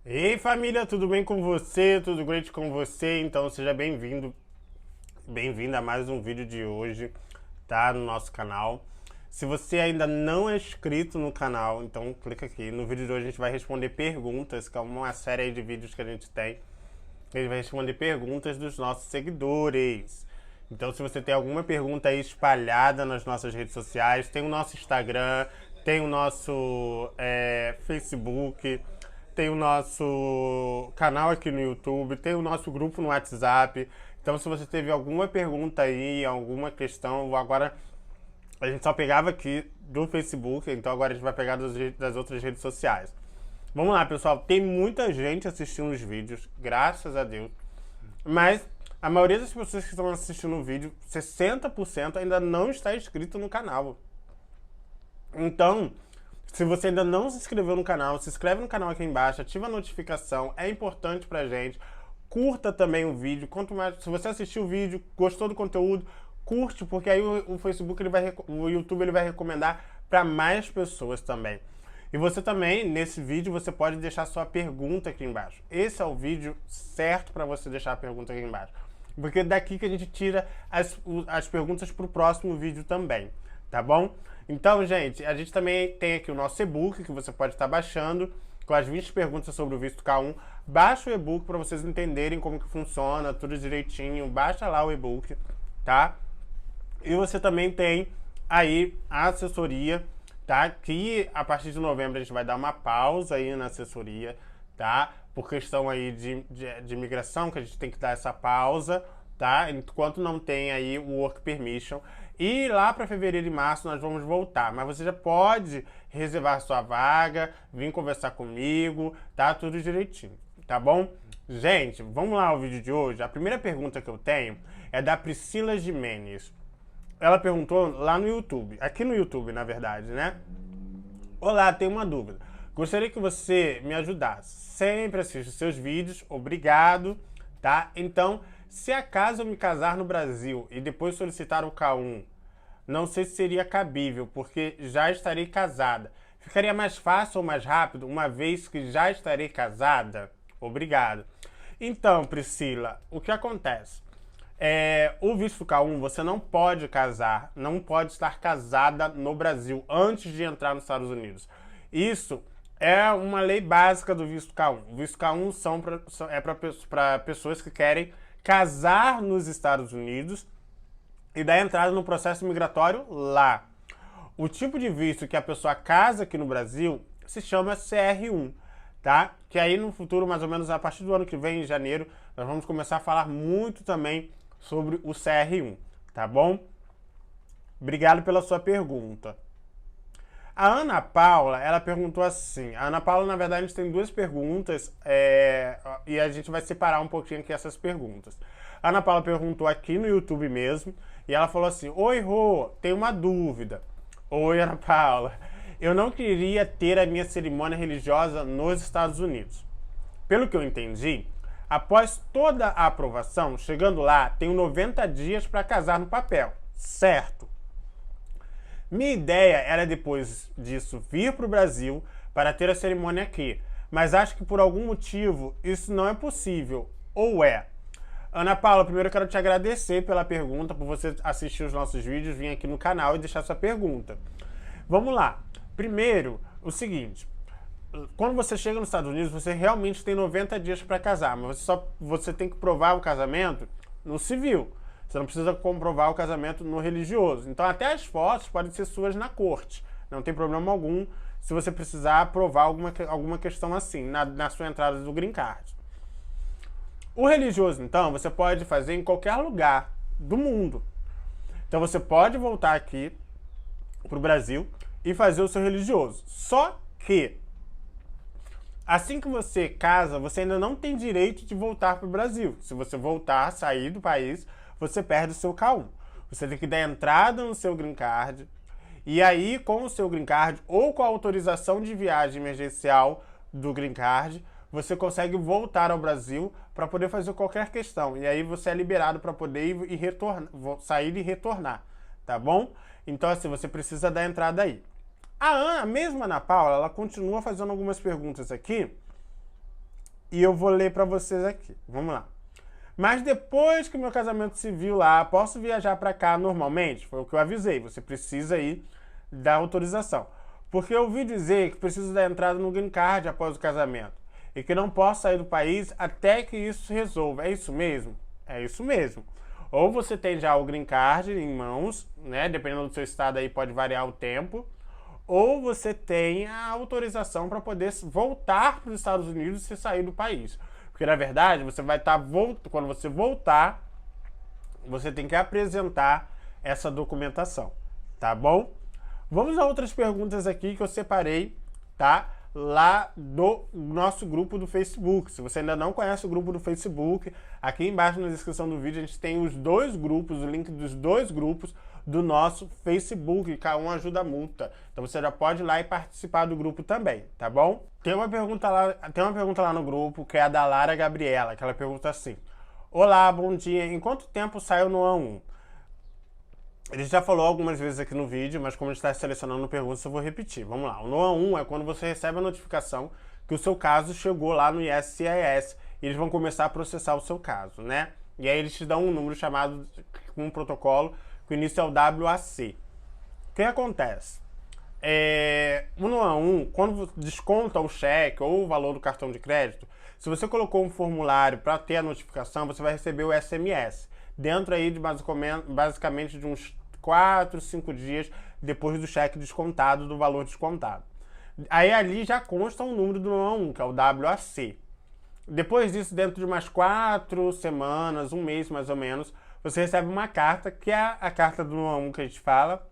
Ei família, tudo bem com você? Tudo great com você? Então seja bem-vindo, bem-vinda a mais um vídeo de hoje, tá? No nosso canal. Se você ainda não é inscrito no canal, então clica aqui. No vídeo de hoje a gente vai responder perguntas, que é uma série aí de vídeos que a gente tem. A gente vai responder perguntas dos nossos seguidores. Então se você tem alguma pergunta aí espalhada nas nossas redes sociais, tem o nosso Instagram, tem o nosso Facebook, tem o nosso canal aqui no YouTube, tem o nosso grupo no WhatsApp. Então se você teve alguma pergunta aí, alguma questão, agora a gente só pegava aqui do Facebook, então agora a gente vai pegar das outras redes sociais. Vamos lá, pessoal. Tem muita gente assistindo os vídeos, graças a Deus. Mas a maioria das pessoas que estão assistindo o vídeo, 60% ainda não está inscrito no canal. Então, se você ainda não se inscreveu no canal, se inscreve no canal aqui embaixo, ativa a notificação, é importante pra gente. Curta também o vídeo. Quanto mais, se você assistiu o vídeo, gostou do conteúdo, curte, porque aí o Facebook, o YouTube ele vai recomendar para mais pessoas também. E você também, nesse vídeo, você pode deixar sua pergunta aqui embaixo. Esse é o vídeo certo para você deixar a pergunta aqui embaixo. Porque é daqui que a gente tira as perguntas para o próximo vídeo também, tá bom? Então, gente, a gente também tem aqui o nosso e-book que você pode estar baixando com as 20 perguntas sobre o visto K1. Baixa o e-book para vocês entenderem como que funciona, tudo direitinho. Baixa lá o e-book, tá? E você também tem aí a assessoria, tá? Que a partir de novembro a gente vai dar uma pausa aí na assessoria, tá? Por questão aí de imigração, que a gente tem que dar essa pausa, tá? Enquanto não tem aí o Work Permission. E lá para fevereiro e março nós vamos voltar. Mas você já pode reservar sua vaga, vir conversar comigo, tá? Tudo direitinho, tá bom? Gente, vamos lá ao vídeo de hoje. A primeira pergunta que eu tenho é da Priscila Jimenez. Ela perguntou lá no YouTube, aqui no YouTube, na verdade, né? Olá, tenho uma dúvida. Gostaria que você me ajudasse. Sempre assisto seus vídeos, obrigado, tá? Então, se acaso eu me casar no Brasil e depois solicitar o K1, não sei se seria cabível, porque já estarei casada. Ficaria mais fácil ou mais rápido, uma vez que já estarei casada? Obrigado. Então, Priscila, o que acontece? O visto K1, você não pode casar, não pode estar casada no Brasil antes de entrar nos Estados Unidos. Isso é uma lei básica do visto K1. O visto K1 é para pessoas que querem casar nos Estados Unidos e dar entrada no processo migratório lá. O tipo de visto que a pessoa casa aqui no Brasil se chama CR1, tá? Que aí no futuro, mais ou menos a partir do ano que vem, em janeiro, nós vamos começar a falar muito também sobre o CR1, tá bom? Obrigado pela sua pergunta. A Ana Paula, ela perguntou assim. A Ana Paula, na verdade, a gente tem duas perguntas e a gente vai separar um pouquinho aqui essas perguntas. A Ana Paula perguntou aqui no YouTube mesmo e ela falou assim: Oi, Rô, tem uma dúvida. Oi, Ana Paula. Eu não queria ter a minha cerimônia religiosa nos Estados Unidos. Pelo que eu entendi, após toda a aprovação, chegando lá, tenho 90 dias para casar no papel, certo? Minha ideia era depois disso vir para o Brasil para ter a cerimônia aqui, mas acho que por algum motivo isso não é possível, ou é? Ana Paula, primeiro eu quero te agradecer pela pergunta, por você assistir os nossos vídeos, vir aqui no canal e deixar sua pergunta. Vamos lá. Primeiro, o seguinte, quando você chega nos Estados Unidos, você realmente tem 90 dias para casar, mas você tem que provar o casamento no civil. Você não precisa comprovar o casamento no religioso. Então até as fotos podem ser suas na corte. Não tem problema algum se você precisar provar alguma questão assim na sua entrada do Green Card. O religioso, então, você pode fazer em qualquer lugar do mundo. Então você pode voltar aqui para o Brasil e fazer o seu religioso. Só que assim que você casa, você ainda não tem direito de voltar para o Brasil. Se você voltar, sair do país, você perde o seu K1. Você tem que dar entrada no seu Green Card. E aí, com o seu Green Card ou com a autorização de viagem emergencial do Green Card, você consegue voltar ao Brasil para poder fazer qualquer questão. E aí você é liberado para poder sair e retornar, tá bom? Então, assim, você precisa dar entrada aí. A mesma Ana Paula, ela continua fazendo algumas perguntas aqui e eu vou ler para vocês aqui. Vamos lá. Mas depois que meu casamento civil lá, posso viajar para cá normalmente? Foi o que eu avisei, você precisa ir da autorização. Porque eu ouvi dizer que preciso da entrada no Green Card após o casamento e que não posso sair do país até que isso se resolva. É isso mesmo? É isso mesmo. Ou você tem já o Green Card em mãos, né? Dependendo do seu estado aí pode variar o tempo, ou você tem a autorização para poder voltar para os Estados Unidos e sair do país. Porque na verdade você vai estar quando você voltar, você tem que apresentar essa documentação, tá bom? Vamos a outras perguntas aqui que eu separei, tá? Lá do nosso grupo do Facebook. Se você ainda não conhece o grupo do Facebook, aqui embaixo na descrição do vídeo a gente tem os dois grupos, o link dos dois grupos do nosso Facebook, cada um ajuda a multa. Então você já pode ir lá e participar do grupo também, tá bom? Tem uma pergunta lá no grupo que é a da Lara Gabriela, que ela pergunta assim: olá, bom dia, em quanto tempo saiu no A1? Ele já falou algumas vezes aqui no vídeo, mas como a gente está selecionando perguntas, eu vou repetir. Vamos lá. O NOA 1 é quando você recebe a notificação que o seu caso chegou lá no ISCIS e eles vão começar a processar o seu caso, né? E aí eles te dão um número chamado, um protocolo, que o início é o WAC. O que acontece? O NOA 1, quando desconta o cheque ou o valor do cartão de crédito, se você colocou um formulário para ter a notificação, você vai receber o SMS. Dentro aí de basicamente de uns 4, 5 dias depois do cheque descontado, do valor descontado. Aí ali já consta um número do NOA 1, que é o WAC. Depois disso, dentro de umas 4 semanas, um mês mais ou menos, você recebe uma carta, que é a carta do NOA 1 que a gente fala,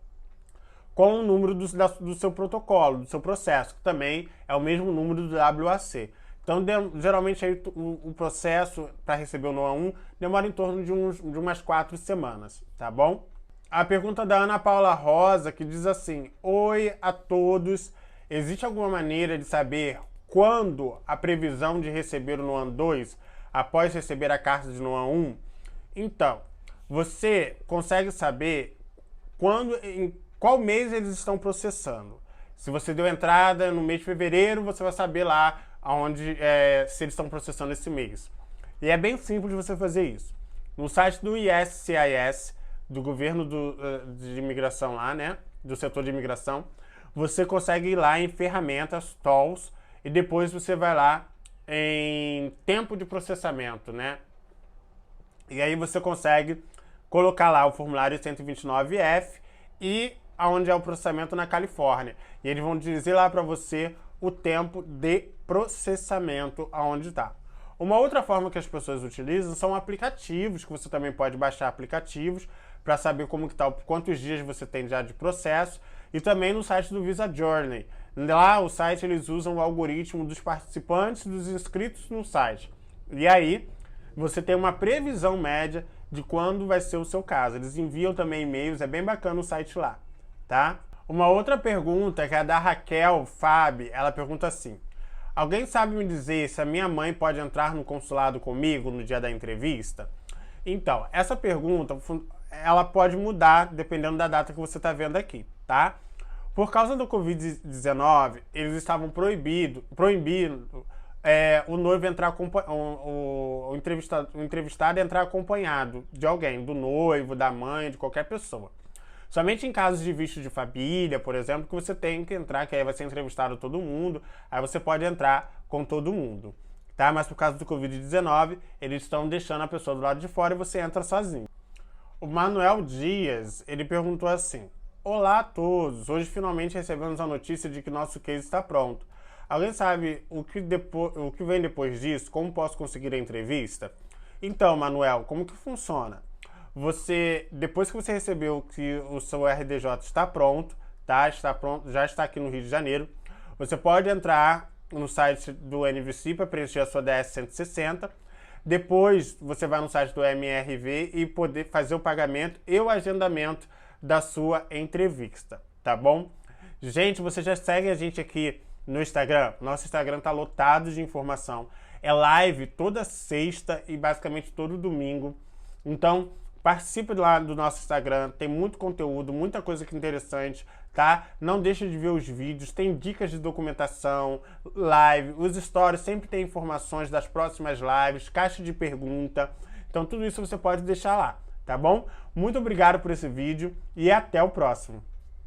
com o número do seu protocolo, do seu processo, que também é o mesmo número do WAC. Então, geralmente, aí, o processo para receber o NOA 1 demora em torno de umas 4 semanas, tá bom? A pergunta da Ana Paula Rosa, que diz assim: oi a todos, existe alguma maneira de saber quando a previsão de receber o NOA 2 após receber a carta de NOA 1? Então, você consegue saber em qual mês eles estão processando. Se você deu entrada no mês de fevereiro, você vai saber lá se eles estão processando esse mês. E é bem simples você fazer isso. No site do ISCIS, do governo de imigração lá, né? Do setor de imigração, você consegue ir lá em ferramentas, tools, e depois você vai lá em tempo de processamento, né? E aí você consegue colocar lá o formulário 129F e aonde é o processamento na Califórnia. E eles vão dizer lá para você o tempo de processamento aonde está. Uma outra forma que as pessoas utilizam são aplicativos, que você também pode baixar aplicativos para saber como que tá, quantos dias você tem já de processo, e também no site do Visa Journey. Lá o site eles usam o algoritmo dos participantes, dos inscritos no site. E aí você tem uma previsão média de quando vai ser o seu caso. Eles enviam também e-mails, é bem bacana o site lá, tá? Uma outra pergunta, que é a da Raquel Fábio, ela pergunta assim: alguém sabe me dizer se a minha mãe pode entrar no consulado comigo no dia da entrevista? Então, essa pergunta, ela pode mudar dependendo da data que você está vendo aqui, tá? Por causa do Covid-19, eles estavam proibindo o noivo entrar, o entrevistado entrar acompanhado de alguém, do noivo, da mãe, de qualquer pessoa. Somente em casos de visto de família, por exemplo, que você tem que entrar, que aí vai ser entrevistado todo mundo, aí você pode entrar com todo mundo, tá? Mas por causa do Covid-19, eles estão deixando a pessoa do lado de fora e você entra sozinho. O Manuel Dias, ele perguntou assim: olá a todos, hoje finalmente recebemos a notícia de que nosso case está pronto. Alguém sabe o que vem depois disso? Como posso conseguir a entrevista? Então, Manuel, como que funciona? Depois que você recebeu que o seu RDJ está pronto, tá? Já está aqui no Rio de Janeiro, você pode entrar no site do NVC para preencher a sua DS-160. Depois você vai no site do MRV e poder fazer o pagamento e o agendamento da sua entrevista, tá bom? Gente, você já segue a gente aqui no Instagram? Nosso Instagram tá lotado de informação. É live toda sexta e basicamente todo domingo. Então, Participe lá do nosso Instagram, tem muito conteúdo, muita coisa que interessante, tá? Não deixa de ver os vídeos, tem dicas de documentação, live, os stories sempre tem informações das próximas lives, caixa de pergunta. Então tudo isso você pode deixar lá, tá bom? Muito obrigado por esse vídeo e até o próximo.